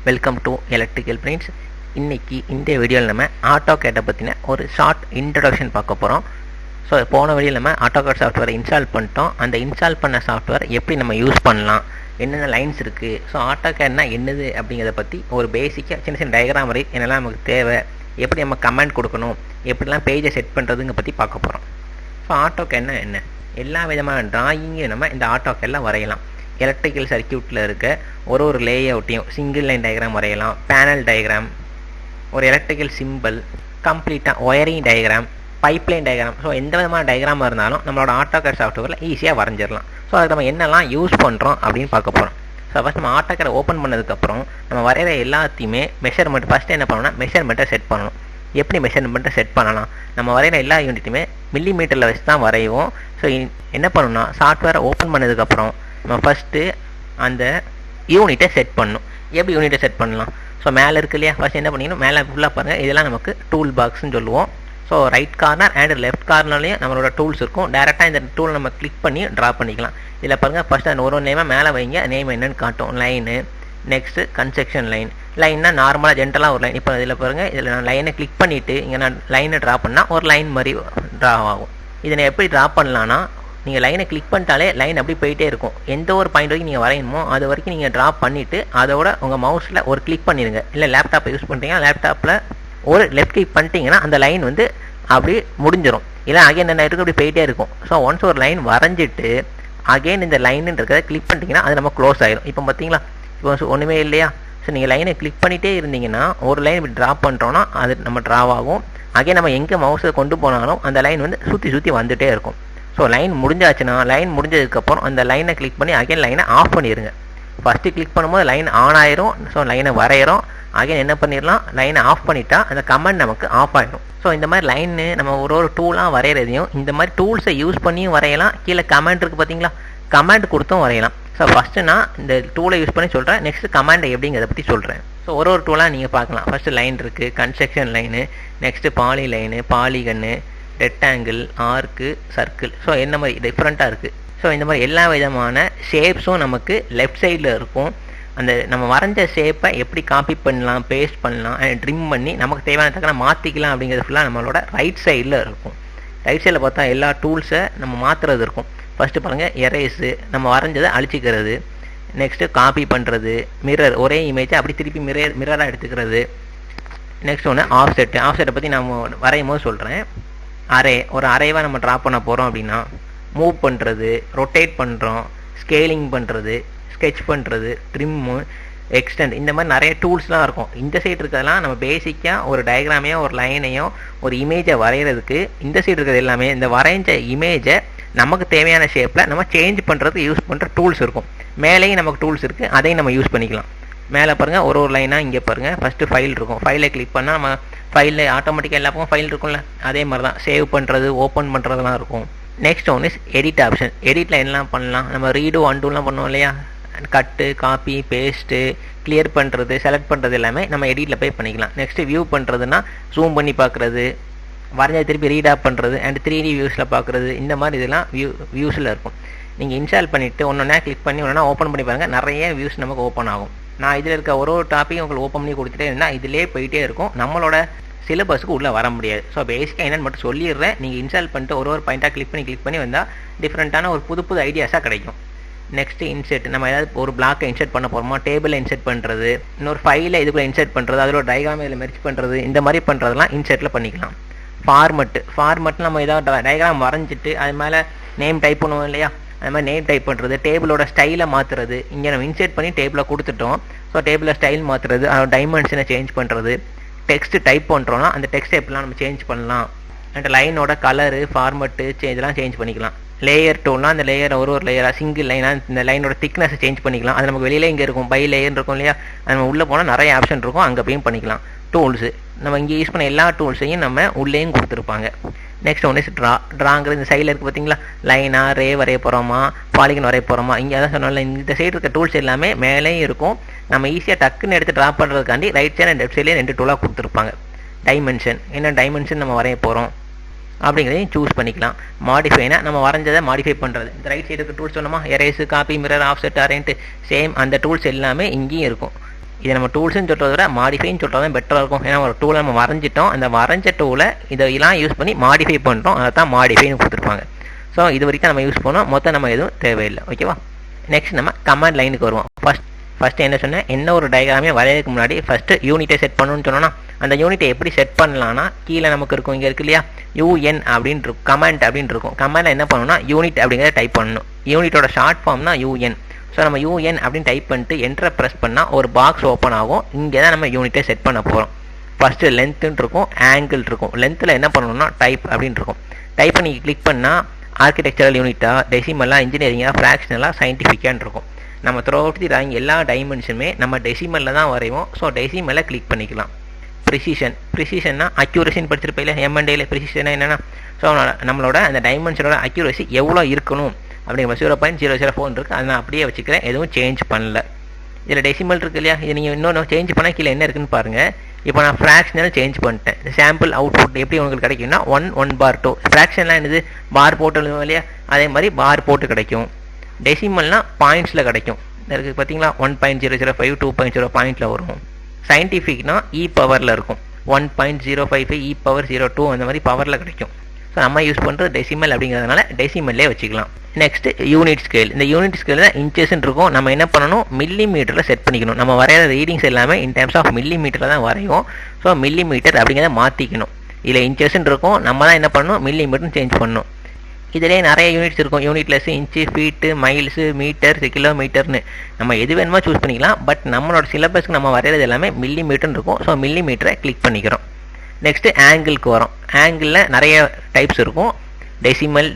Welcome to electrical prints. இன்றைக்கி இந்த வீடியோவில் நம்ம ஆட்டோகேட்டை பற்றின ஒரு ஷார்ட் இன்ட்ரடக்ஷன் பார்க்க போகிறோம். ஸோ போன வீடியோவில் நம்ம ஆட்டோகேட் சாஃப்ட்வேரை இன்ஸ்டால் பண்ணிட்டோம். அந்த இன்ஸ்டால் பண்ண சாஃப்ட்வேர் எப்படி நம்ம யூஸ் பண்ணலாம், என்னென்ன லைன்ஸ் இருக்குது, ஸோ ஆட்டோகேட்னா என்னது அப்படிங்கிறத பற்றி ஒரு பேசிக்காக சின்ன சின்ன டயக்ராம் மாதிரி என்னெல்லாம் நமக்கு தேவை, எப்படி நம்ம கமெண்ட் கொடுக்கணும், எப்படிலாம் பேஜை செட் பண்ணுறதுங்க பற்றி பார்க்க போகிறோம். ஸோ ஆட்டோகேட்னா என்ன, எல்லா விதமான டிராயிங்கையும் நம்ம இந்த ஆட்டோகேட்டில் வரையலாம். எலக்ட்ரிக்கல் சர்க்கியூட்டில் இருக்க ஒரு லே அவுட்டையும் சிங்கிள் லைன் டயக்ராம் வரையலாம், பேனல் டயக்ராம், ஒரு எலக்ட்ரிக்கல் சிம்பிள், கம்ப்ளீட்டாக wiring diagram, pipeline diagram. So எந்த விதமான டயக்ராமாக இருந்தாலும் நம்மளோட ஆட்டோகேட் சாஃப்ட்வேரில் ஈஸியாக வரைஞ்சிடலாம். ஸோ அதுக்கு நம்ம என்னெல்லாம் யூஸ் பண்ணுறோம் அப்படின்னு பார்க்க போகிறோம். ஸோ ஃபஸ்ட் நம்ம ஆட்டோகேட்டை ஓப்பன் பண்ணதுக்கப்புறம் நம்ம வரைகிற எல்லாத்தையுமே மெஷர்மெண்ட் ஃபஸ்ட்டு என்ன பண்ணணும்னா மெஷர்மெண்ட்டை செட் பண்ணணும். எப்படி மெஷர்மெண்ட்டை செட் பண்ணலாம், நம்ம வரைகிற எல்லா யூனிட்டுமே மில்லிமீட்டரில் வச்சு தான் வரைவோம். ஸோ என்ன பண்ணணும்னா சாஃப்ட்வேரை ஓப்பன் பண்ணதுக்கப்புறம் நம்ம ஃபஸ்ட்டு அந்த யூனிட்டை செட் பண்ணணும். எப்படி யூனிட்டை செட் பண்ணலாம், ஸோ மேலே இருக்கு இல்லையா, ஃபஸ்ட் என்ன பண்ணிக்கணும், மேலே ஃபுல்லாக பாருங்கள், இதெல்லாம் நமக்கு டூல் பாக்ஸ்ன்னு சொல்லுவோம். So right corner and left கார்னர்லேயும் நம்மளோட டூல்ஸ் இருக்கும். டேரெக்டாக இந்த டூல் நம்ம கிளிக் பண்ணி ட்ரா பண்ணிக்கலாம். இதில் பாருங்கள் ஃபஸ்ட் அந்த ஒரு நேமாக மேலே வைங்க, நேம் என்னென்னு காட்டும், லைனு, நெக்ஸ்ட்டு கன்ஸ்ட்ரக்ஷன் லைன். லைன்னா நார்மலாக ஜென்ரலாக ஒரு லைன். இப்போ இதில் பாருங்கள், இதில் நான் லைனை கிளிக் பண்ணிவிட்டு இங்கே நான் லைனை ட்ரா பண்ணால் ஒரு லைன் மாதிரி ட்ரா ஆகும். இதை நான் எப்படி ட்ரா பண்ணலான்னா, நீங்கள் லைனை கிளிக் பண்ணிட்டாலே லைன் அப்படி போயிட்டே இருக்கும். எந்த ஒரு பாயிண்ட் வரைக்கும் நீங்கள் வரையணுமோ அது வரைக்கும் நீங்கள் ட்ரா பண்ணிவிட்டு அதோட உங்கள் மவுஸில் ஒரு கிளிக் பண்ணிடுங்க. இல்லை லேப்டாப்பை யூஸ் பண்ணுறீங்கன்னா லேப்டாப்பில் ஒரு லெஃப்ட் கிளிக் பண்ணிட்டீங்கன்னா அந்த லைன் வந்து அப்படி முடிஞ்சிடும். இல்லை அகைன் என்ன இருக்கும், அப்படி போயிட்டே இருக்கும். ஸோ ஒன்ஸ் ஒரு லைன் வரைஞ்சிட்டு அகைன் இந்த லைனுன்னு இருக்கிறத கிளிக் பண்ணிட்டீங்கன்னா அது நம்ம க்ளோஸ் ஆகிடும். இப்போ பார்த்தீங்களா, இப்போ ஒன்றுமே இல்லையா. ஸோ நீங்கள் லைனை கிளிக் பண்ணிகிட்டே இருந்தீங்கன்னா ஒரு லைன் இப்படி ட்ரா பண்ணுறோன்னா அது நம்ம ட்ராவ் ஆகும். அகைன் நம்ம எங்கே மவுஸை கொண்டு போனாலும் அந்த லைன் வந்து சுற்றி வந்துகிட்டே இருக்கும். ஸோ லைன் முடிஞ்சாச்சுன்னா லைன் முடிஞ்சதுக்கப்புறம் அந்த லைனை கிளிக் பண்ணி அகைன் லைனை ஆஃப் பண்ணிடுங்க. ஃபஸ்ட்டு கிளிக் பண்ணும்போது லைன் ஆன் ஆயிரும். ஸோ லைனை வரைகிறோம், அகைன் என்ன பண்ணிடலாம், லைனை ஆஃப் பண்ணிட்டா அந்த கமெண்ட் நமக்கு ஆஃப் ஆகிடும். ஸோ இந்த மாதிரி லைன்னு நம்ம ஒரு டூலாக வரைகிறதையும் இந்த மாதிரி டூல்ஸை யூஸ் பண்ணியும் வரையலாம். கீழே கமெண்ட் இருக்குது பார்த்தீங்களா, கமெண்ட் கொடுத்தும் வரையலாம். ஸோ ஃபஸ்ட்டு நான் இந்த டூலை யூஸ் பண்ணி சொல்கிறேன், நெக்ஸ்ட்டு கமெண்ட் எப்படிங்கிறத பற்றி சொல்கிறேன். ஸோ ஒரு டூலாக நீங்கள் பார்க்கலாம். ஃபஸ்ட்டு லைன் இருக்குது, construction line, next poly line, polygon, rectangle, arc, circle. So என்ன மாதிரி டிஃப்ரெண்ட்டாக இருக்குது. ஸோ இந்த மாதிரி எல்லா விதமான ஷேப்ஸும் நமக்கு லெஃப்ட் சைடில் இருக்கும். அந்த நம்ம வரைஞ்ச ஷேப்பை எப்படி காப்பி பண்ணலாம், பேஸ்ட் பண்ணலாம், ட்ரிம் பண்ணி நமக்கு தேவையான தக்கன மாற்றிக்கலாம் அப்படிங்கிறது ஃபுல்லாக நம்மளோட ரைட் சைடில் இருக்கும். ரைட் சைடில் பார்த்தா எல்லா டூல்ஸை நம்ம மாற்றுறது இருக்கும். ஃபஸ்ட்டு பாருங்கள், எரேஸு, நம்ம வரைஞ்சதை அழிச்சிக்கிறது, நெக்ஸ்ட்டு காப்பி பண்ணுறது, மிரர், ஒரே இமேஜை அப்படி திருப்பி மிரராக எடுத்துக்கிறது. நெக்ஸ்ட் ஒன்று ஆஃப்செட்டு. ஆஃப்செட்டை பற்றி நம்ம வரையும் போது சொல்கிறேன். ஒரு அரேவாக நம்ம ட்ரா பண்ண போகிறோம் அப்படின்னா மூவ் பண்ணுறது, ரொட்டேட் பண்ணுறோம், ஸ்கேலிங் பண்ணுறது, ஸ்கெட்ச் பண்ணுறது, ட்ரிம்மு, எக்ஸ்டெண்ட், இந்த மாதிரி நிறைய டூல்ஸ்லாம் இருக்கும். இந்த சைடு இருக்கிறதெல்லாம் நம்ம பேசிக்காக ஒரு டயக்ராமையோ ஒரு லைனையோ ஒரு இமேஜை வரைகிறதுக்கு, இந்த சைடு இருக்கிறது எல்லாமே இந்த வரைஞ்ச இமேஜை நமக்கு தேவையான ஷேப்பில் நம்ம சேஞ்ச் பண்ணுறதுக்கு யூஸ் பண்ணுற டூல்ஸ் இருக்கும். மேலேயும் நமக்கு டூல்ஸ் இருக்குது, அதையும் நம்ம யூஸ் பண்ணிக்கலாம். மேலே பாருங்கள், ஒரு லைனாக இங்கே பாருங்கள், ஃபஸ்ட்டு ஃபைல் இருக்கும். ஃபைலை கிளிக் பண்ணால் நம்ம ஃபைலில் ஆட்டோமேட்டிக்காக எல்லா பக்கம் ஃபைல் இருக்கும்ல, அதே மாதிரி தான் சேவ் பண்ணுறது, ஓப்பன் பண்ணுறதுலாம் இருக்கும். Next one is edit option. எடிட்டில் என்னலாம் பண்ணலாம், நம்ம ரீடு அண்டூலாம் பண்ணுவோம் இல்லையா, கட்டு, காப்பி, பேஸ்ட்டு, கிளியர் பண்ணுறது, செலக்ட் பண்ணுறது எல்லாமே நம்ம எடிட்டில் போய் பண்ணிக்கலாம். நெக்ஸ்ட்டு வியூ பண்ணுறதுனா ஜூம் பண்ணி பார்க்குறது, வரைஞ்ச திருப்பி ரீட் ஆப் பண்ணுறது, அண்ட் 3D வியூஸில் பார்க்குறது, இந்த மாதிரி இதெல்லாம் வியூஸில் இருக்கும். நீங்கள் இன்ஸ்டால் பண்ணிவிட்டு ஒன்றா கிளிக் பண்ணி ஒன்றா ஓப்பன் பண்ணி பாருங்கள், நிறைய வியூஸ் நமக்கு ஓப்பன் ஆகும். நான் இதில் இருக்க ஒரு டாப்பிக் உங்களுக்கு ஓப்பன் பண்ணி கொடுத்துட்டே இருந்தால் இதிலே போயிட்டே இருக்கும். நம்மளோட சிலபஸுக்கு உள்ளே வர முடியாது. ஸோ பேசிக்காக என்னென்னு மட்டும் சொல்லிடுறேன். நீங்கள் இன்ஸ்டால் பண்ணிட்டு ஒரு பாயிண்ட்டாக கிளிக் பண்ணி வந்தால் டிஃப்ரெண்ட்டான ஒரு புது ஐடியாஸாக கிடைக்கும். Next insert. நம்ம ஏதாவது ஒரு பிளாக்கை இன்செர்ட் பண்ண போகிறோமா, டேபிளை இன்செர்ட் பண்ணுறது, இன்னொரு ஃபைலை இதுக்குள்ளே இன்செர்ட் பண்ணுறது, அதோட டயக்ராம் இதில் மெர்ஜ் பண்ணுறது, இந்த மாதிரி பண்ணுறதுலாம் இன்செர்ட்டில் பண்ணிக்கலாம். ஃபார்மெட்டு நம்ம ஏதாவது டயக்ராம் வரைஞ்சிட்டு அது மேலே நேம் டைப் பண்ணுவோம் இல்லையா, அது மாதிரி நேம் டைப் பண்ணுறது, டேபிளோட ஸ்டைலை மாற்றுறது. இங்கே நம்ம இன்செர்ட் பண்ணி டேபிளை கொடுத்துட்டோம். ஸோ டேபிளில் ஸ்டைல் மாற்றுறது, அதோட டைமென்ஷனை சேஞ்ச் பண்ணுறது, டெக்ஸ்ட் டைப் பண்ணுறோன்னா அந்த டெக்ஸ்ட் எப்படிலாம் நம்ம சேஞ்ச் பண்ணலாம், அண்ட் லைனோட கலரு, ஃபார்மெட்டு இதெல்லாம் சேஞ்ச் பண்ணிக்கலாம். லேயர் டூல்னா அந்த லேயரை ஒரு லேயராக சிங்கிள் லைனாக இந்த லைனோட திக்னஸை சேஞ்ச் பண்ணிக்கலாம். அது நமக்கு வெளியில் இங்கே இருக்கும், பை லேயர் இருக்கும் இல்லையா, அது நம்ம உள்ளே போனால் நிறைய ஆப்ஷன் இருக்கும், அங்கே போயும் பண்ணிக்கலாம். டூல்ஸு நம்ம இங்கே யூஸ் பண்ண எல்லா டூல்ஸையும் நம்ம உள்ளேயும் கொடுத்துருப்பாங்க. நெக்ஸ்ட் ஒன்று இஸ் ட்ராங்கிறது. இந்த சைடில் இருக்குது பார்த்தீங்களா, லைனாக ரே வரைய போகிறோமா, பாலிகன் வரைய போகிறோமா, இங்கே அதான் சொன்னால இந்த சைடு இருக்க டூல்ஸ் எல்லாமே மேலேயும் இருக்கும். நம்ம ஈஸியாக டக்குன்னு எடுத்து ட்ரா பண்ணுறதுக்காண்டி ரைட் சைடு அண்ட் லெஃப்ட் சைட்லேயே 2 டூலாக கொடுத்துருப்பாங்க. டைமென்ஷன், என்ன டைமென்ஷன் நம்ம வரைய போகிறோம் அப்படிங்கிறதையும் சூஸ் பண்ணிக்கலாம். மாடிஃபைனா நம்ம வரைஞ்சதை மாடிஃபை பண்ணுறது. இந்த ரைட் சைடு இருக்க டூல்ஸ் சொன்னோமா, எரேஸு, காப்பி, மிரர், ஆஃப்செட், அரேண்ட், சேம் அந்த டூல்ஸ் எல்லாமே இங்கேயும் இருக்கும். இதை நம்ம டூல்ஸ்ன்னு சொல்கிறத விட மாடிஃபைன்னு சொல்கிறது தான் பெட்டராக இருக்கும். ஏன்னா ஒரு டூலை நம்ம வரைஞ்சிட்டோம், அந்த வரைஞ்ச டூலை இதெல்லாம் யூஸ் பண்ணி மாடிஃபை பண்ணுறோம், அதை தான் மாடிஃபைன்னு கொடுத்துருப்பாங்க. ஸோ இது வரைக்கும் நம்ம யூஸ் பண்ணோம், மொத்தம் நம்ம எதுவும் தேவையில்லை. ஓகேவா? நெக்ஸ்ட் நம்ம கமாண்ட் லைனுக்கு வருவோம். ஃபஸ்ட்டு என்ன சொன்னேன், என்ன ஒரு டயக்ராமே வரையறதுக்கு முன்னாடி ஃபஸ்ட்டு யூனிட்டை செட் பண்ணணும்னு சொன்னோன்னா, அந்த யூனிட்டை எப்படி செட் பண்ணலான்னா கீழே நமக்கு இருக்கும், இங்கே இருக்கு இல்லையா, யூஎன் அப்படின்னு இருக்கும், கமாண்ட் அப்படின்னு இருக்கும். கமாண்டில் என்ன பண்ணணும்னா யூனிட் அப்படிங்கிறத டைப் பண்ணணும். யூனிட்டோட ஷார்ட் ஃபார்ம் தான் யூஎன். ஸோ நம்ம யூஎன் அப்படின்னு டைப் பண்ணிட்டு என்ட்ரை ப்ரெஸ் பண்ணால் ஒரு பாக்ஸ் ஓப்பன் ஆகும். இங்கே தான் நம்ம யூனிட்டை செட் பண்ண போகிறோம். ஃபஸ்ட்டு லென்த்துன்னு இருக்கும், ஆங்கிள் இருக்கும். லென்த்தில் என்ன பண்ணணும்னா டைப் அப்படின்னு இருக்கும். டைப் பண்ணி கிளிக் பண்ணால் ஆர்கிடெக்சரல் யூனிட்டா, டெசிமலாக, இன்ஜினியரிங்காக, ஃப்ராக்ஷனலாக, சயின்டிஃபிக்கான்னு இருக்கும். நம்ம த்ரோ அவுட் தி டிராயிங் எல்லா டைமென்ஷனுமே நம்ம டெசிமலில் தான் வரைவோம். ஸோ டெசிமலை கிளிக் பண்ணிக்கலாம். ப்ரிசிஷன்னா அக்யூரசின்னு படிச்சிருப்பையில எம்என்டேல. ப்ரிசிஷன்னா என்னென்னா, ஸோ நம்மளோட அந்த டைமென்ஷனோட அக்யூரசி எவ்வளோ இருக்கணும் அப்படிங்கிற 0.004 இருக்குது. அதை நான் அப்படியே வச்சுக்கிறேன், எதுவும் சேஞ்ச் பண்ணல. இதில் டெசிமல் இருக்குது இல்லையா, இது நீங்கள் இன்னொன்று சேஞ்ச் பண்ணால் கீழே என்ன இருக்குன்னு பாருங்கள். இப்போ நான் ஃப்ராக்ஷனல் சேஞ்ச் பண்ணிட்டேன். சாம்பிள் அவுட்புட் எப்படி உங்களுக்கு கிடைக்கும்னா 1/2. ஃப்ராக்ஷன்லாம் என்னது, பார் போட்டு எழுதுவோம் இல்லையா, அதே மாதிரி பார் போட்டு கிடைக்கும். டெசிமல்னால் பாயிண்ட்ஸில் கிடைக்கும். இருக்குது பார்த்தீங்களா, 1.005, 2.0 பாயிண்டில் வரும். சயின்டிஃபிக்னா இ பவரில் இருக்கும், 1.055, இ பவர் 02 அந்த மாதிரி பவரில் கிடைக்கும். ஸோ நம்ம யூஸ் பண்ணுறது டெசிமல் அப்படிங்கிறதுனால டெசிமல்லே வச்சுக்கலாம். Next unit scale. இந்த யூனிட் ஸ்கேல் தான் இன்ச்சஸ்ன்னு இருக்கும். நம்ம என்ன பண்ணணும், மில்லி மீட்டரில் செட் பண்ணிக்கணும். நம்ம வரைகிற ரீடிங்ஸ் எல்லாமே இன் டேர்ம்ஸ் ஆஃப் மில்லி மீட்டரில் தான் வரையும். ஸோ மில்லி மீட்டர் அப்படிங்கிறத மாற்றிக்கணும். இதில் இன்ச்சஸ்ன்னு இருக்கும், நம்ம தான் என்ன பண்ணணும், மில்லி மீட்டர்னு சேஞ்ச் பண்ணணும். இதிலே நிறைய யூனிட்ஸ் இருக்கும். யூனிட்லெஸ், இன்ச்சு, ஃபீட்டு, மைல்ஸு, மீட்டர்ஸ், கிலோமீட்டர்னு நம்ம எது வேணுமோ சூஸ் பண்ணிக்கலாம். பட் நம்மளோட சிலபஸ்க்கு நம்ம வரைகிறது எல்லாமே மில்லி மீட்டர்னு இருக்கும். ஸோ மில்லி மீட்டரை கிளிக் பண்ணிக்கிறோம். நெக்ஸ்ட்டு ஆங்கிளுக்கு வரும். ஆங்கிளில் நிறைய டைப்ஸ் இருக்கும். Decimal,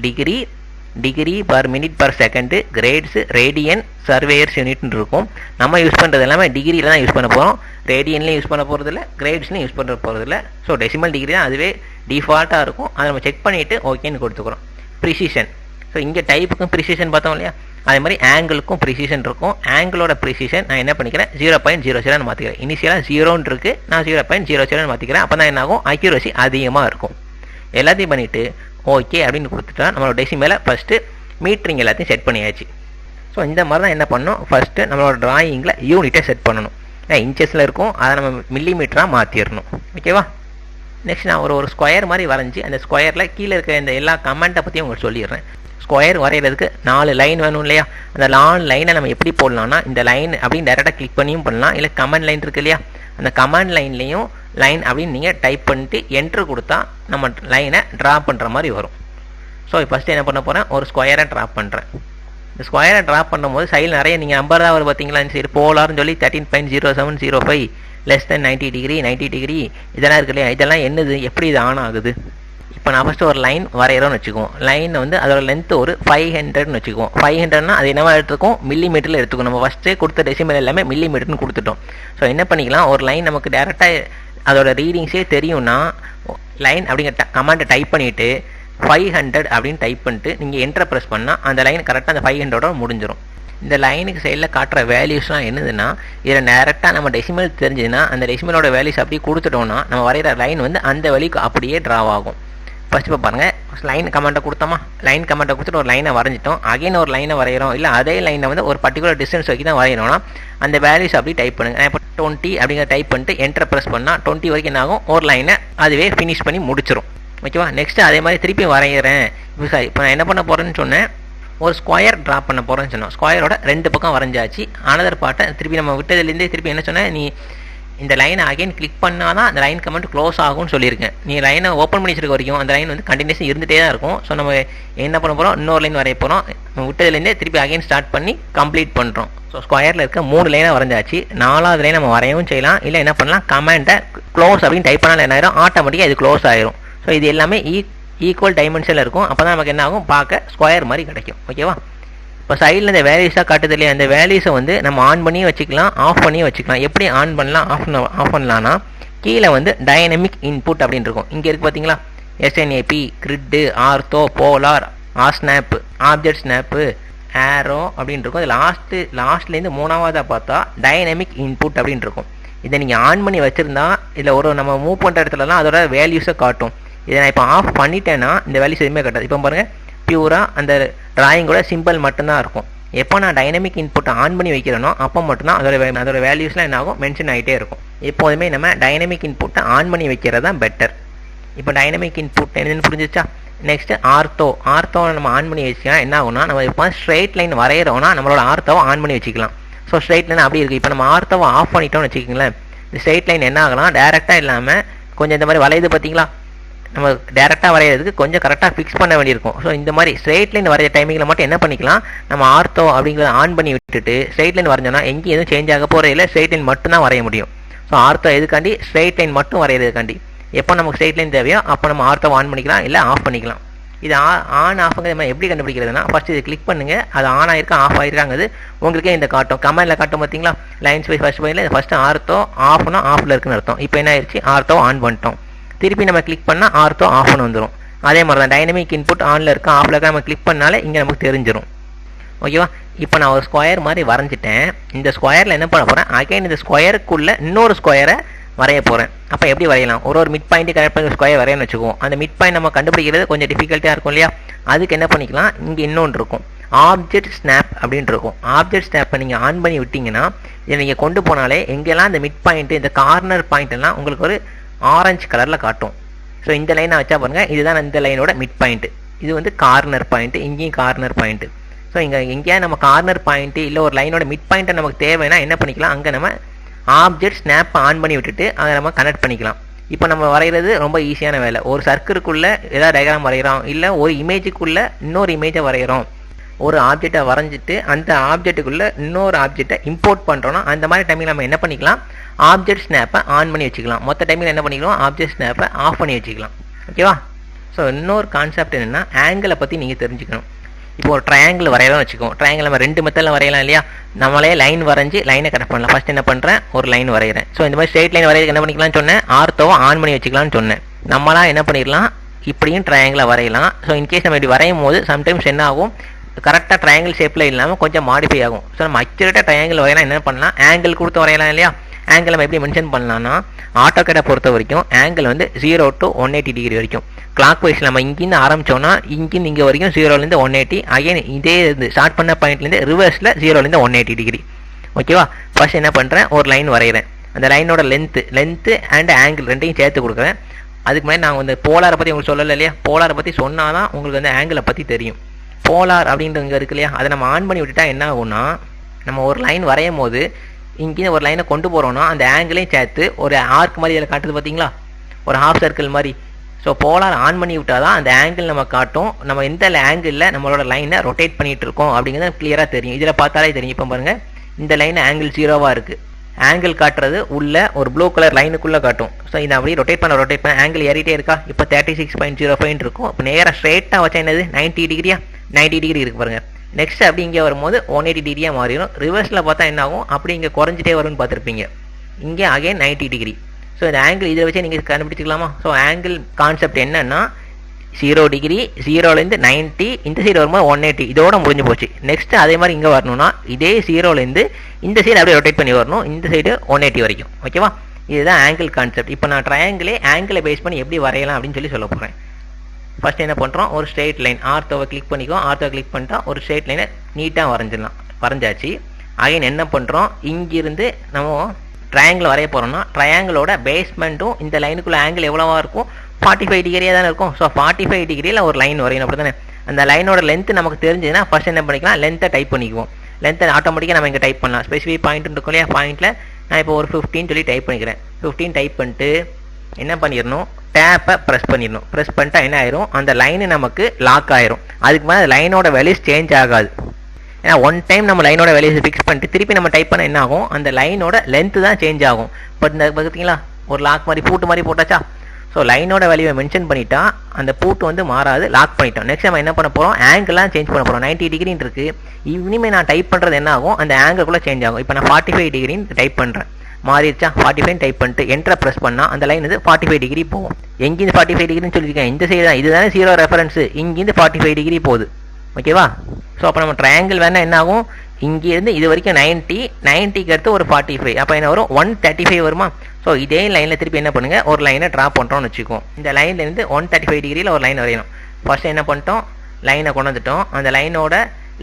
degree per minute per second, grads, radian, surveyors யூனிட்னு இருக்கும். நம்ம யூஸ் பண்ணுறது எல்லாமே டிகிரியில் தான் யூஸ் பண்ண போகிறோம். ரேடியன்லேயும் யூஸ் பண்ண போகிறதில்ல, கிரேட்ஸ்லையும் யூஸ் பண்ணுற போகிறதில்ல. ஸோ டெசிமல் டிகிரி தான் அதுவே டிஃபால்ட்டாக இருக்கும். அதை நம்ம செக் பண்ணிவிட்டு ஓகேன்னு கொடுத்துக்கிறோம். ப்ரிசிஷன். ஸோ இங்கே டைப்புக்கும் ப்ரிசிஷன் பார்த்தோம் இல்லையா, அதே மாதிரி ஆங்கிளுக்கும் ப்ரிசிஷன் இருக்கும். ஆங்கிளோட ப்ரிசிஷன் நான் என்ன பண்ணிக்கிறேன், 0.07 மாற்றிக்கிறேன். இனிஷியலாக 0 இருக்குது, நான் 0.07 மாற்றிக்கிறேன். அப்போ தான் என்ன ஆகும், அக்யூரசி அதிகமாக இருக்கும். எல்லாத்தையும் பண்ணிவிட்டு ஓகே அப்படின்னு கொடுத்துட்டா நம்மளோட டெசிமலை ஃபஸ்ட்டு மீட்டரிங் எல்லாத்தையும் செட் பண்ணியாச்சு. ஸோ இந்த மாதிரி தான் என்ன பண்ணணும், ஃபஸ்ட்டு நம்மளோட டிராயிங்கில் யூனிட்டை செட் பண்ணணும். இன்ச்சஸில் இருக்கும், அதை நம்ம மில்லி மீட்டராக மாற்றிடணும். ஓகேவா? நெக்ஸ்ட் நான் ஒரு ஸ்கொயர் மாதிரி வரைஞ்சி அந்த ஸ்கொயரில் கீழே இருக்க இந்த எல்லா கமெண்ட்டை பற்றியும் உங்களுக்கு சொல்லிடுறேன். ஸ்கொயர் வரைகிறதுக்கு 4 லைன் வேணும் இல்லையா, அந்த 4 லைனை நம்ம எப்படி போடலாம்னா, இந்த லைன் அப்படின்னு டேரெக்டாக கிளிக் பண்ணியும் பண்ணலாம், இல்லை கமெண்ட் லைன் இருக்குது இல்லையா, அந்த கமெண்ட் லைன்லேயும் லைன் அப்படின்னு நீங்கள் டைப் பண்ணிட்டு என்ட்ரு கொடுத்தா நம்ம லைனை ட்ரா பண்ணுற மாதிரி வரும். ஸோ ஃபஸ்ட்டு என்ன பண்ண போகிறேன், ஒரு ஸ்கொயரை ட்ரா பண்ணுறேன். இந்த ஸ்கொயரை ட்ரா பண்ணும்போது சைடில் நிறைய நீங்கள் நம்பர் தான் வரும் பார்த்தீங்களா. சரி போலார்னு சொல்லி 13.0705 லெஸ் தென் 90 டிகிரி 90 டிகிரி இதெல்லாம் இருக்கு இல்லையா, இதெல்லாம் என்னது, எப்படி இது ஆன் ஆகுது. இப்போ நான் ஃபஸ்ட்டு ஒரு லைன் வரைகிறோன்னு வச்சுக்குவோம். லைன் வந்து அதோட லென்த்து ஒரு 500ன்னு வச்சுக்குவோம். 500னா அது என்னவா எடுத்துக்கும், மில்லி மீட்டரில் எடுத்துக்கும். நம்ம ஃபஸ்ட்டே கொடுத்த டெசிமல் எல்லாமே மில்லி மீட்டர்னு கொடுத்துட்டோம். ஸோ என்ன பண்ணிக்கலாம், ஒரு லைன் நமக்கு டேரெக்டாக அதோட ரீடிங்ஸே தெரியும்னா லைன் அப்படிங்கிற கமாண்டை டைப் பண்ணிவிட்டு 500 அப்படின்னு டைப் பண்ணிட்டு நீங்கள் என்ட்ரை ப்ரெஸ் பண்ணால் அந்த லைன் கரெக்டாக அந்த 500ஓட முடிஞ்சிடும். இந்த லைனுக்கு சைடில் காட்டுற வேல்யூஸ்லாம் என்னதுன்னா, இதில் டேரெக்டாக நம்ம டெசிமல் தெரிஞ்சதுன்னா அந்த டெசிமலோட வேல்யூஸ் அப்படியே கொடுத்துட்டோம்னா நம்ம வரைகிற லைன் வந்து அந்த வழிக்கு அப்படியே ட்ரா ஆகும். ஃபஸ்ட் இப்போ பாருங்கள், லைன் கமெண்ட்டை கொடுத்தோமா, லைன் கமெண்ட்டை கொடுத்துட்டு ஒரு லைனை வரைஞ்சிட்டோம். அகைன் ஒரு லைனை வரைகிறோம், இல்லை அதே லைனை வந்து ஒரு பர்டிகுலர் டிஸ்டன்ஸ் வரைக்கும் தான் வரைகிறோம்னா அந்த வேல்யூஸ் அப்படி டைப் பண்ணுங்கள். நான் இப்போ 20 அப்படிங்கிற டைப் பண்ணிட்டு என்ட்ரை ப்ரெஸ் பண்ணால் 20 வரைக்கும் என்ன ஆகும், ஒரு லைனை அதுவே ஃபினிஷ் பண்ணி முடிச்சிடும். ஓகேவா? நெக்ஸ்ட்டு அதே மாதிரி திருப்பி வரைகிறேன். இப்போ நான் என்ன பண்ண போகிறேன்னு சொன்னேன், ஒரு ஸ்கொயர் ட்ரா பண்ண போகிறேன்னு சொன்னோம். ஸ்கொயரோட 2 பக்கம் வரைஞ்சாச்சு. அனதர் பார்ட்டை திருப்பி நம்ம விட்டதுலேருந்தே திருப்பி என்ன சொன்னேன், நீ இந்த லைனை அகைன் கிளிக் பண்ணால் தான் அந்த லைன் கமெண்ட் க்ளோஸ் ஆகும்னு சொல்லியிருக்கேன். நீ லைனை ஓப்பன் பண்ணி வச்சிருக்க வரைக்கும் அந்த லைன் வந்து கண்டினியூஸாக இருந்துகிட்டே தான் இருக்கும். ஸோ நம்ம என்ன பண்ண போகிறோம், இன்னொரு லைன் வரைய போகிறோம். நம்ம விட்டதுலேருந்தே திருப்பி அகைன் ஸ்டார்ட் பண்ணி கம்ப்ளீட் பண்ணுறோம். ஸோ ஸ்கொயரில் இருக்க 3 லைனை வரைஞ்சாச்சு. 4வது லைன் நம்ம வரையவும் செய்யலாம், இல்லை என்ன பண்ணலாம், கமெண்ட்டை க்ளோஸ் அப்படின்னு டைப் பண்ணால் என்ன ஆயிரும், ஆட்டோமேட்டிக்காக இது க்ளோஸ் ஆயிரும். ஸோ இது எல்லாமே ஈக்குவல் டைமென்ஷனில் இருக்கும். அப்போ தான் நமக்கு என்ன ஆகும், பார்க்க ஸ்கொயர் மாதிரி கிடைக்கும். ஓகேவா? இப்போ சைடில் இந்த வேல்யூஸாக காட்டுது இல்லையா, அந்த வேல்யூஸை வந்து நம்ம ஆன் பண்ணியும் வச்சுக்கலாம், ஆஃப் பண்ணியும் வச்சுக்கலாம். எப்படி ஆன் பண்ணலாம், ஆஃப் பண்ணலான்னா கீழே வந்து டைனமிக் இன்புட் அப்படின்னு இருக்கும். இங்கே இருக்குது பார்த்தீங்களா, S N A P, grid, ortho, polar, osnap, object snap, arrow அப்படின்னு இருக்கும். இது லாஸ்ட்லேருந்து 3வதாக பார்த்தா டைனமிக் இன்புட் அப்படின்னு இருக்கும். இதை நீங்கள் ஆன் பண்ணி வச்சுருந்தா இதில் ஒரு நம்ம மூவ் பண்ணுற இடத்துலலாம் அதோட வேல்யூஸை காட்டும். இதை நான் இப்போ ஆஃப் பண்ணிட்டேன்னா இந்த வேல்யூஸ் எதுவுமே காட்டாது. இப்போ பாருங்கள், பியூராக அந்த டிராயிங்கோட சிம்பிள் மட்டும்தான் இருக்கும். எப்போ நான் டைனமிக் இன்புட்டை ஆன் பண்ணி வைக்கிறேனோ அப்போ மட்டும்தான் அதோட வேல்யூஸ்லாம் என்ன ஆகும் மென்ஷன் ஆகிட்டே இருக்கும். எப்போதுமே நம்ம டைனமிக் இன்புட்டை ஆன் பண்ணி வைக்கிறது தான் பெட்டர். இப்போ டைனமிக் இன்புட் என்னன்னு புரிஞ்சிச்சா? நெக்ஸ்ட் ஆர்த்தோவை நம்ம ஆன் பண்ணி வச்சுக்கலாம். என்ன ஆகும்னா நம்ம இப்போ ஸ்ட்ரெயிட் லைன் வரைகிறோம்னா நம்மளோட ஆர்த்தோவை ஆன் பண்ணி வச்சுக்கலாம். ஸோ ஸ்ட்ரெயிட் லைன் அப்படி இருக்குது. இப்போ நம்ம ஆர்த்தோவை ஆஃப் பண்ணிட்டோம்னு வச்சுக்கிங்களேன், இந்த ஸ்ட்ரெயிட் லைன் என்ன ஆகலாம், டேரெக்டாக இல்லாமல் கொஞ்சம் இந்த மாதிரி வளையுது பார்த்தீங்களா, நம்ம டேரெக்டாக வரைகிறதுக்கு கொஞ்சம் கரெக்டாக ஃபிக்ஸ் பண்ண வேண்டியிருக்கும். ஸோ இந்த மாதிரி ஸ்ட்ரெயிட் லைன் வரைய டைமிங்கில் மட்டும் என்ன பண்ணிக்கலாம், நம்ம ஆர்த்தோ அப்படிங்கிறத ஆன் பண்ணி விட்டுட்டு ஸ்ட்ரெயிட் லைன் வரைஞ்சோன்னா எங்கேயும் எதுவும் சேஞ்ச் ஆக போகிற இல்லை, ஸ்ட்ரெயிட் லைன் மட்டும் தான் வரைய முடியும். ஸோ ஆர்த்தோ எதுக்காண்டி, ஸ்ட்ரெயிட் லைன் மட்டும் வரைகிறதுக்காண்டி. எப்போ நமக்கு ஸ்ட்ரெயிட் லைன் தேவையோ அப்போ நம்ம ஆர்த்தோ ஆன் பண்ணிக்கலாம், இல்லை ஆஃப் பண்ணிக்கலாம். இது ஆன் ஆஃப்ங்கிறது நம்ம எப்படி கண்டுபிடிக்கிறதுனா, ஃபர்ஸ்ட் இது கிளிக் பண்ணுங்க, அது ஆன் ஆயிருக்கா ஆஃப் ஆயிருக்காங்கிறது உங்களுக்கே இந்த காட்டும், கமெண்ட்ல காட்டும் பார்த்தீங்களா, லைன்ஸ் பை ஃபர்ஸ்ட் பாயிண்ட்ல ஃபர்ஸ்ட் ஆர்த்தோ ஆஃப்னா ஆஃப்ல இருக்குன்னு அர்த்தம். இப்போ என்ன ஆயிடுச்சு, ஆர்த்தோ ஆன் பண்ணிட்டோம். திருப்பி நம்ம கிளிக் பண்ணா ஆர்த்தோ ஆஃப்னு வந்துடும். அதே மாதிரி தான் டைனமிக் இன்புட் ஆன்ல இருக்கா ஆஃப்ல இருக்கா நம்ம கிளிக் பண்ணாலே இங்கே நமக்கு தெரிஞ்சிடும். ஓகேவா? இப்போ நான் ஒரு ஸ்கொயர் மாதிரி வரைஞ்சிட்டேன். இந்த ஸ்கொயரில் என்ன பண்ண போகிறேன், அகைன் இந்த ஸ்கொயருக்குள்ளே இன்னொரு ஸ்கொயரை வரைய போகிறேன். அப்போ எப்படி வரையலாம், ஒரு மிட் பாயிண்ட் கனெக்ட் பண்ணி ஸ்கொயர் வரையன்னு வச்சுக்குவோம். அந்த மிட் பாயிண்ட் நம்ம கண்டுபிடிக்கிறது கொஞ்சம் டிஃபிகல்ட்டியாக இருக்கும் இல்லையா, அதுக்கு என்ன பண்ணிக்கலாம், இங்கே இன்னொன்று இருக்கும், ஆப்ஜெக்ட் ஸ்னாப் அப்படின்னு இருக்கும். ஆப்ஜெக்ட் ஸ்னாப்பை நீங்கள் ஆன் பண்ணி விட்டிங்கன்னா இதை நீங்கள் கொண்டு போனாலே எங்கெல்லாம் இந்த மிட் பாயிண்ட்டு இந்த கார்னர் பாயிண்ட் எல்லாம் உங்களுக்கு ஒரு ஆரஞ்சு கலரில் காட்டும். ஸோ இந்த லைனை வச்சா பாருங்கள், இதுதான் இந்த லைனோட மிட் பாயிண்ட், இது வந்து கார்னர் பாயிண்ட், இங்கேயும் கார்னர் பாயிண்ட். ஸோ இங்கே எங்கேயா நம்ம கார்னர் பாயிண்ட் இல்லை ஒரு லைனோட மிட் பாயிண்ட்டை நமக்கு தேவைன்னா என்ன பண்ணிக்கலாம், அங்கே நம்ம ஆப்ஜெக்ட் ஸ்னாப் ஆன் பண்ணி விட்டுட்டு அதை நம்ம கனெக்ட் பண்ணிக்கலாம். இப்போ நம்ம வரைகிறது ரொம்ப ஈஸியான வேலை. ஒரு சர்க்கிளுக்குள்ளே ஏதாவது டயக்ராம் வரைகிறோம், இல்லை ஒரு இமேஜுக்குள்ளே இன்னொரு இமேஜை வரைகிறோம், ஒரு ஆப்ஜெக்டை வரைஞ்சிட்டு அந்த ஆப்ஜெக்ட்டுக்குள்ளே இன்னொரு ஆப்ஜெக்டை இம்போர்ட் பண்ணுறோன்னா அந்த மாதிரி டைமில் நம்ம என்ன பண்ணிக்கலாம், ஆப்ஜெக்ட் ஸ்னாப்பை ஆன் பண்ணி வச்சுக்கலாம். மொத்த டைமில் என்ன பண்ணிக்கலாம், ஆப்ஜெக்ட் ஸ்னாப்பை ஆஃப் பண்ணி வச்சுக்கலாம். ஓகேவா? ஸோ இன்னொரு கான்செப்ட் என்னென்னா, ஆங்கிளை பற்றி நீங்கள் தெரிஞ்சுக்கணும். இப்போ ஒரு ட்ரையாங்கிள் வரையலாம் வச்சுக்கோம். ட்ரையாங்கிள் நம்ம ரெண்டு மெத்தடில் வரையலாம் இல்லையா, நம்மளே லைன் வரைஞ்சி லைனை கரெக்ட் பண்ணலாம். ஃபர்ஸ்ட் என்ன பண்ணுறேன், ஒரு லைன் வரைகிறேன். ஸோ இந்த மாதிரி ஸ்ட்ரெயிட் லைன் வரையறதுக்கு என்ன பண்ணிக்கலாம்னு சொன்னேன், ஆர்த்தோவை ஆன் பண்ணி வச்சுக்கலாம்னு சொன்னேன். நம்மளாம் என்ன பண்ணிடலாம், இப்படியும் ட்ரையாங்கிளை வரையலாம். ஸோ இன்கேஸ் நம்ம இப்படி வரையும் போது சம்டைம்ஸ் என்ன ஆகும், கரெக்டாக ட்ரையாங்கிள் ஷேப்பில் இல்லாமல் கொஞ்சம் மாடிஃபை ஆகும். ஸோ நம்ம அக்யூரேட்டாக ட்ரையாங்கிள் வரையலாம் என்ன பண்ணலாம், ஆங்கிள் கொடுத்து வரையலாம் இல்லையா. ஆங்கிள் நம்ம எப்படி மென்ஷன் பண்ணலாம்னா, ஆட்டோகேடை பொறுத்த வரைக்கும் ஆங்கிள் வந்து 0 to 180 டிகிரி வரைக்கும். கிளாக் வைஸ் நம்ம இங்கிருந்து ஆரம்பிச்சோம்னா இங்கிருந்து இங்கே வரைக்கும் 0லேருந்து 180, அகைன் இதே இது ஸ்டார்ட் பண்ண பாயிண்ட்லேருந்து ரிவர்ஸில் 0லேருந்து 180 டிகிரி. ஓகேவா? ஃபர்ஸ்ட் என்ன பண்ணுறேன், ஒரு லைன் வரைகிறேன். அந்த லைனோட லென்த்து அண்ட் ஆங்கிள் ரெண்டையும் சேர்த்து கொடுக்குறேன். அதுக்கு முன்னாடி நாங்கள் வந்து போலாரை பற்றி உங்களுக்கு சொல்லலை இல்லையா, போலாரை பற்றி சொன்னால் தான் உங்களுக்கு வந்து ஆங்கிளை பற்றி தெரியும். போலார் அப்படின்றது இங்கே இருக்கு இல்லையா, அதை நம்ம ஆன் பண்ணி விட்டுட்டா என்ன ஆகும்னா, நம்ம ஒரு லைன் வரையும் போது இங்கே ஒரு லைனை கொண்டு போகிறோம்னா அந்த ஆங்கிளையும் சேர்த்து ஒரு ஆர்க் மாதிரி இதில் காட்டுது பார்த்தீங்களா, ஒரு ஹாஃப் சர்க்கிள் மாதிரி. ஸோ போலார் ஆன் பண்ணி விட்டால் தான் அந்த ஆங்கிள் நம்ம காட்டும், நம்ம எந்த ஆங்கிளில் நம்மளோட லைனை ரொட்டேட் பண்ணிகிட்டு இருக்கோம் அப்படிங்கிறது கிளியராக தெரியும். இதில் பார்த்தாலே தெரியும். இப்போ பாருங்கள், இந்த லைன் ஆங்கிள் 0வாக இருக்குது. ஆங்கிள் காட்டுறது உள்ள ஒரு ப்ளூ கலர் லைனுக்குள்ளே காட்டும். ஸோ இதை அப்படியே ரொட்டேட் பண்ண ஆங்கிள் ஏறிட்டே இருக்கா, இப்போ 36.05 இருக்கும். இப்போ நேராக ஸ்ட்ரெயிட்டாக வச்சா என்னது 90 டிகிரியா, 90 டிகிரி இருக்குது பாருங்கள். நெக்ஸ்ட் அப்படி இங்கே வரும்போது 180 டிகிரியாக மாறிடும். ரிவர்ஸில் பார்த்தா என்ன ஆகும், அப்படி இங்கே குறைஞ்சிட்டே வரும்னு பார்த்துருப்பீங்க. இங்கே அகைன் 90 டிகிரி. ஸோ இந்த ஆங்கிள் இதை வச்சு நீங்கள் கண்டுபிடிச்சிக்கலாமா. ஸோ ஆங்கிள் கான்செப்ட் என்னன்னா, 0 டிகிரி, 0லேருந்து 90, இந்த சைடு வரும்போது 180, இதோட முடிஞ்சு போச்சு. நெக்ஸ்ட் அதே மாதிரி இங்கே வரணும்னா இதே 0லேருந்து இந்த சைடு அப்படியே ரொட்டேட் பண்ணி வரணும், இந்த சைடு 180 வரைக்கும். ஓகேவா? இதுதான் ஆங்கிள் கான்செப்ட். இப்போ நான் ஆங்கிளை பேஸ் பண்ணி எப்படி வரையலாம் அப்படின்னு சொல்ல போகிறேன். ஃபர்ஸ்ட் என்ன பண்ணுறோம், ஒரு ஸ்ட்ரெயிட் லைன் ஆர்த்தோவை கிளிக் பண்ணிக்கோ. ஆர்த்தோவை கிளிக் பண்ணிட்டா ஒரு ஸ்ட்ரெயிட் லைனை நீட்டாக வரைஞ்சாச்சு. அகைன் என்ன பண்ணுறோம், இங்கிருந்து நம்ம ட்ரையாங்கிள் வரைய போகிறோம்னா ட்ரையாங்கிளோட பேஸ்மெண்ட்டும் இந்த லைனுக்குள்ள ஆங்கிள் எவ்வளோவா இருக்கும், 45 டிகிரியாக தானே இருக்கும். ஸோ 45 டிகிரியில் ஒரு லைன் வரையணும், அப்படி தானே. அந்த லைனோட லென்த்து நமக்கு தெரிஞ்சதுன்னா ஃபர்ஸ்ட் என்ன பண்ணிக்கலாம், லென்த்தை டைப் பண்ணிக்குவோம். லென்த்தை ஆட்டோமேட்டிக்காக நம்ம இங்கே டைப் பண்ணலாம். ஸ்பெசிஃபிக் பாயிண்ட் இருக்கும் இல்லையா, பாயிண்ட்டில் நான் இப்போ ஒரு 15 சொல்லி டைப் பண்ணிக்கிறேன். 15 டைப் பண்ணிட்டு என்ன பண்ணிடணும், டேப்பை ப்ரெஸ் பண்ணிடணும். ப்ரெஸ் பண்ணிட்டா என்ன ஆயிரும், அந்த லைனு நமக்கு லாக் ஆயிரும். அதுக்கு மேலே லைனோட வேல்யூஸ் சேஞ்ச் ஆகாது. ஏன்னா ஒன் டைம் நம்ம லைனோட வேல்யூஸ் ஃபிக்ஸ் பண்ணிட்டு திருப்பி நம்ம டைப் பண்ண என்ன ஆகும், அந்த லைனோட லென்த்து தான் சேஞ்ச் ஆகும். பட் இந்த பார்த்தீங்களா ஒரு லாக் மாதிரி பூட்டு மாதிரி போட்டாச்சா. ஸோ லைனோட வேல்யூவை மென்ஷன் பண்ணிட்டா அந்த பூட்டு வந்து மாறாது, லாக் பண்ணிட்டோம். நெக்ஸ்ட் நம்ம என்ன பண்ண போகிறோம், ஆங்கிள்லாம் சேஞ்ச் பண்ண போகிறோம். 90 டிகிரின்னு இருக்குது. இனிமேல் நான் டைப் பண்ணுறது என்ன ஆகும், அந்த ஆங்கிள்குள்ளே சேஞ்ச் ஆகும். இப்போ நான் 45 டிகிரின்னு டைப் பண்ணுறேன், மாறிடுச்சா. 45 டைப் பண்ணிட்டு என்ட்ரை ப்ரெஸ் பண்ணால் அந்த லைன் வந்து 45 டிகிரி போகும். எங்கேருந்து 45 டிகிரின்னு சொல்லியிருக்கேன், இந்த சைடு தான், இதுதானே 0 ரெஃபரன்ஸு, இங்கேருந்து 45 டிகிரி போகுது. ஓகேவா? ஸோ அப்போ நம்ம ட்ரையாங்கிள் வேணா என்ன ஆகும், இங்கேருந்து இது வரைக்கும் 90க்கு அடுத்து ஒரு 45, அப்போ என்ன வரும் 135 வருமா. ஸோ இதே லைனில் திருப்பி என்ன பண்ணுங்கள், ஒரு லைனை ட்ரா பண்ணுறோம்னு வச்சுக்கோம். இந்த லைன்லேருந்து 135 டிகிரியில் ஒரு லைன் வரையணும். ஃபர்ஸ்ட் என்ன பண்ணிட்டோம், லைனை கொண்டு வந்துட்டோம். அந்த லைனோட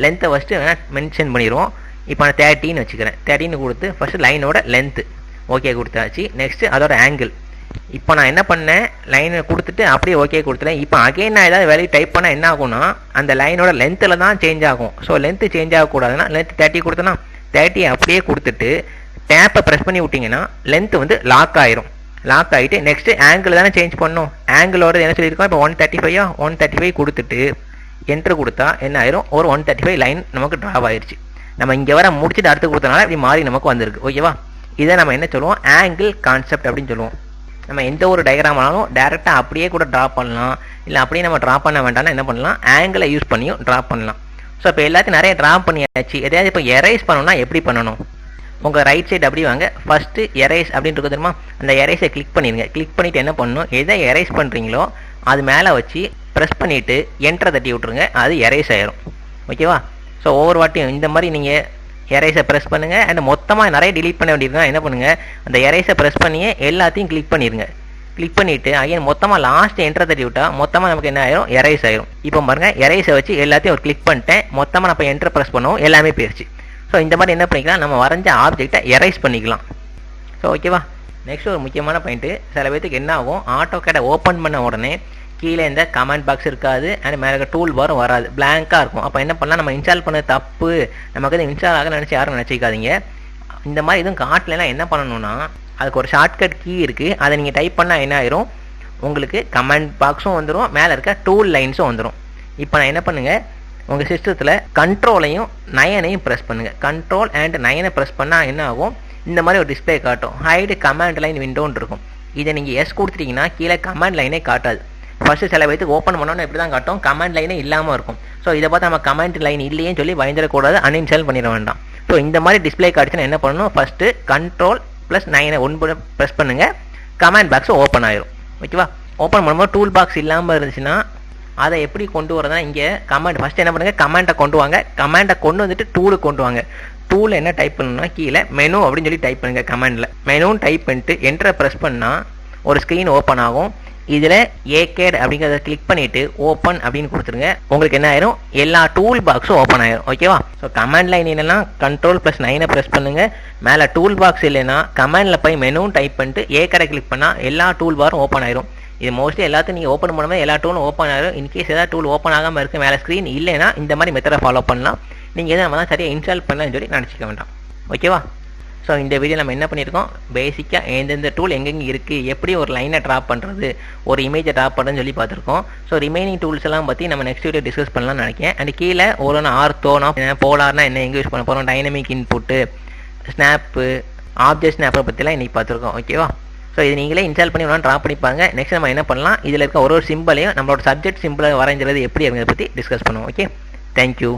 லென்த்தை ஃபஸ்ட்டு மென்ஷன் பண்ணிடுவோம். இப்போ நான் 30 வச்சுக்கிறேன். 30 கொடுத்து ஃபஸ்ட்டு லைனோட லென்த்து ஓகே கொடுத்தாச்சு. நெக்ஸ்ட்டு அதோட ஆங்கிள். இப்போ நான் என்ன பண்ணேன், லைனை கொடுத்துட்டு அப்படியே ஓகே கொடுத்துட்டேன். இப்போ அகைன் நான் ஏதாவது வேலையை டைப் பண்ணால் என்ன ஆகும்னா அந்த லைனோட லென்த்தில் தான் சேஞ்ச் ஆகும். ஸோ லென்த்து சேஞ்ச் ஆகக்கூடாதுன்னா லென்த் 30 கொடுத்தேன்னா 30 அப்படியே கொடுத்துட்டு டேப்பை ப்ரெஸ் பண்ணி விட்டிங்கன்னா லென்த்து வந்து லாக் ஆயிரும். லாக் ஆகிட்டு நெக்ஸ்ட்டு ஆங்கிள் தானே சேஞ்ச் பண்ணணும். ஆங்கிளோட என்ன சொல்லியிருக்கோம், இப்போ 135 கொடுத்துட்டு என்ட்ரு கொடுத்தா என்ன ஆயிரும், ஒரு 135 லைன் நமக்கு ட்ராப் ஆயிடுச்சு. நம்ம இங்கே வர முடிச்சுட்டு அடுத்து கொடுத்தனால இப்படி மாறி நமக்கு வந்திருக்கு. ஓகேவா, இதை நம்ம என்ன சொல்லுவோம், ஆங்கிள் கான்செப்ட் அப்படின்னு சொல்லுவோம். நம்ம எந்த ஒரு டயக்ராம் ஆனாலும் டேரெக்டாக அப்படியே கூட ட்ரா பண்ணலாம், இல்லை அப்படியே நம்ம ட்ரா பண்ண வேண்டாம்னா என்ன பண்ணலாம், ஆங்கிளை யூஸ் பண்ணியும் ட்ரா பண்ணலாம். ஸோ இப்போ எல்லாத்தையும் நிறைய ட்ரா பண்ணியாச்சு. எதையாவது இப்போ எரேஸ் பண்ணணும்னா எப்படி பண்ணணும், உங்கள் ரைட் சைடு அப்படி வாங்க, ஃபஸ்ட்டு எரேஸ் அப்படின்னு இருக்கு தெரியுமா, அந்த எரேஸை கிளிக் பண்ணிடுங்க. கிளிக் பண்ணிவிட்டு என்ன பண்ணணும், எதை எரேஸ் பண்ணுறீங்களோ அது மேலே வச்சு ப்ரெஸ் பண்ணிவிட்டு என்ட்ரை தட்டி விட்ருங்க, அது எரேஸ் ஆயிரும். ஓகேவா, ஸோ ஒவ்வொரு வாட்டியும் இந்த மாதிரி நீங்கள் எரேஸை ப்ரெஸ் பண்ணுங்கள். அண்ட் மொத்தமாக நிறைய டிலீட் பண்ண வேண்டியிருக்கா என்ன பண்ணுங்கள், அந்த எரேஸை ப்ரெஸ் பண்ணியே எல்லாத்தையும் கிளிக் பண்ணிடுங்க. கிளிக் பண்ணிவிட்டு அகைன் மொத்தமாக லாஸ்ட் என்ட்ரை தட்டி விட்டால் மொத்தமாக நமக்கு என்ன ஆயிரும், எரேஸ் ஆயிரும். இப்போ பாருங்கள், எரேஸை வச்சு எல்லாத்தையும் ஒரு கிளிக் பண்ணிட்டேன், மொத்தமாக நம்ம என்ட்ரை ப்ரெஸ் பண்ணுவோம், எல்லாமே போயிடுச்சு. ஸோ இந்த மாதிரி என்ன பண்ணிக்கலாம், நம்ம வரைஞ்ச ஆப்ஜெக்டை எரேஸ் பண்ணிக்கலாம். ஸோ ஓகேவா, நெக்ஸ்ட் ஒரு முக்கியமான பாயிண்ட்டு, சில பேருக்கு என்ன ஆகும், ஆட்டோகேடை ஓப்பன் பண்ண உடனே கீழே இந்த கமெண்ட் பாக்ஸ் இருக்காது, அண்ட் மேலே டூல் பாரும் வராது, பிளாங்காக இருக்கும். அப்போ என்ன பண்ணலாம், நம்ம இன்ஸ்டால் பண்ண தப்பு, நமக்கு வந்து இன்ஸ்டால் ஆக நினச்சி யாரும் நினச்சிக்காதீங்க. இந்த மாதிரி எதுவும் காட்டலாம் என்ன பண்ணணும்னா, அதுக்கு ஒரு ஷார்ட்கட் கீ இருக்குது, அதை நீங்கள் டைப் பண்ணால் என்ன ஆயிரும், உங்களுக்கு கமெண்ட் பாக்ஸும் வந்துடும், மேலே இருக்க டூல் லைன்ஸும் வந்துடும். இப்போ நான் என்ன பண்ணுங்கள், உங்கள் சிஸ்டத்தில் கண்ட்ரோலையும் 9 ப்ரெஸ் பண்ணுங்கள். கண்ட்ரோல் அண்ட் 9 ப்ரெஸ் பண்ணால் என்ன ஆகும், இந்த மாதிரி ஒரு டிஸ்பிளே காட்டும், ஹைடு கமாண்ட் லைன் விண்டோன்னு இருக்கும். இதை நீங்கள் எஸ் கொடுத்துட்டீங்கன்னா கீழே கமாண்ட் லைனே காட்டாது. ஃபஸ்ட்டு சில பேருக்கு ஓப்பன் பண்ணோன்னு எப்படி தான் காட்டும், கமாண்ட் லைனே இல்லாமல் இருக்கும். ஸோ இதை பார்த்து நம்ம கமாண்ட் லைன் இல்லையேன்னு சொல்லி பயந்துடக்கூடாது, அன்இன்ஸ்டால் பண்ணிட வேண்டாம். ஸோ இந்த மாதிரி டிஸ்பிளே காட்டுச்சுன்னா என்ன பண்ணணும், ஃபஸ்ட்டு கண்ட்ரோல் ப்ளஸ் 9 ப்ரெஸ் பண்ணுங்கள், கமாண்ட் பாக்ஸ் ஓப்பன் ஆயிரும். ஓகேவா, ஓப்பன் பண்ணும்போது டூல் பாக்ஸ் இல்லாமல் இருந்துச்சுன்னா அதை எப்படி கொண்டு வரதுனா, இங்கே கமாண்ட் ஃபஸ்ட்டு என்ன பண்ணுங்கள், கமாண்டை கொண்டு வாங்க, கமாண்டை கொண்டு வந்துட்டு டூலுக்கு கொண்டு வாங்க. டூலில் என்ன டைப் பண்ணணும்னா கீழே மெனு அப்படின்னு சொல்லி டைப் பண்ணுங்கள். கமாண்டில் மெனுன்னு டைப் பண்ணிட்டு என்ட்ரை ப்ரெஸ் பண்ணால் ஒரு ஸ்க்ரீன் ஓப்பன் ஆகும். இதில் ஏகேட் அப்படிங்கிறத கிளிக் பண்ணிவிட்டு ஓப்பன் அப்படின்னு கொடுத்துருங்க. உங்களுக்கு என்ன ஆயிரும், எல்லா டூல் பாக்ஸும் ஓப்பன் ஆயிரும். ஓகேவா, ஸோ கமாண்ட் லைன் இல்லைன்னா கண்ட்ரோல் ப்ளஸ் 9 ப்ரெஸ் பண்ணுங்கள், மேலே டூல் பாக்ஸ் இல்லைன்னா கமாண்டில் போய் மெனுன்னு டைப் பண்ணிட்டு ஏகேடை கிளிக் பண்ணால் எல்லா டூல் பாரும் ஓப்பன் ஆயிரும். இது மோஸ்ட்லி எல்லாத்தையும் நீங்கள் ஓப்பன் பண்ணும்போது எல்லா டூலும் ஓப்பன் ஆயிரும். இன்கேஸ் ஏதாவது டூல் ஓப்பன் ஆகாமல் இருக்குது, மேலே ஸ்க்ரீன் இல்லைன்னா இந்த மாதிரி மெத்தடை ஃபாலோ பண்ணலாம். நீங்கள் எதை நம்ம தான் சரியாக இன்ஸ்டால் பண்ணலாம்னு சொல்லி நினச்சிக்க வேண்டாம். ஓகேவா, ஸோ இந்த வீடியோ நம்ம என்ன பண்ணியிருக்கோம், பேசிக்காக எந்தெந்த டூல் எங்கெங்கே இருக்குது, எப்படி ஒரு லைனை ட்ராப் பண்ணுறது, ஒரு இமேஜை ட்ராப் பண்ணுறதுன்னு சொல்லி பார்த்துருக்கோம். ஸோ ரிமைனிங் டூல்ஸ் எல்லாம் பற்றி நம்ம நெக்ஸ்ட் வீடியோ டிஸ்கஸ் பண்ணலாம்னு நினைக்கிறேன். அண்ட் கீழே ஒரு ஆர்த்தோனா போலார்னா என்ன, எங்கே யூஸ் பண்ண போகிறோம், டைனமிக் இன்புட்டு, ஸ்னாப்பு, ஆப்ஜெக்ட் ஸ்னாப்பை பற்றிலாம் இன்றைக்கி பார்த்துருக்கோம். ஓகேவா, ஸோ இது நீங்களே இன்ஸ்டால் பண்ணி ஒன்றா ட்ராப் பண்ணிப்பாங்க. நெக்ஸ்ட் நம்ம என்ன பண்ணலாம், இதில் இருக்க ஒரு சிம்பிளையும் நம்மளோட சப்ஜெக்ட் சிம்பிளை வரைஞ்சிறது எப்படி இருக்கிறத பற்றி டிஸ்கஸ் பண்ணுவோம். Okay, thank you.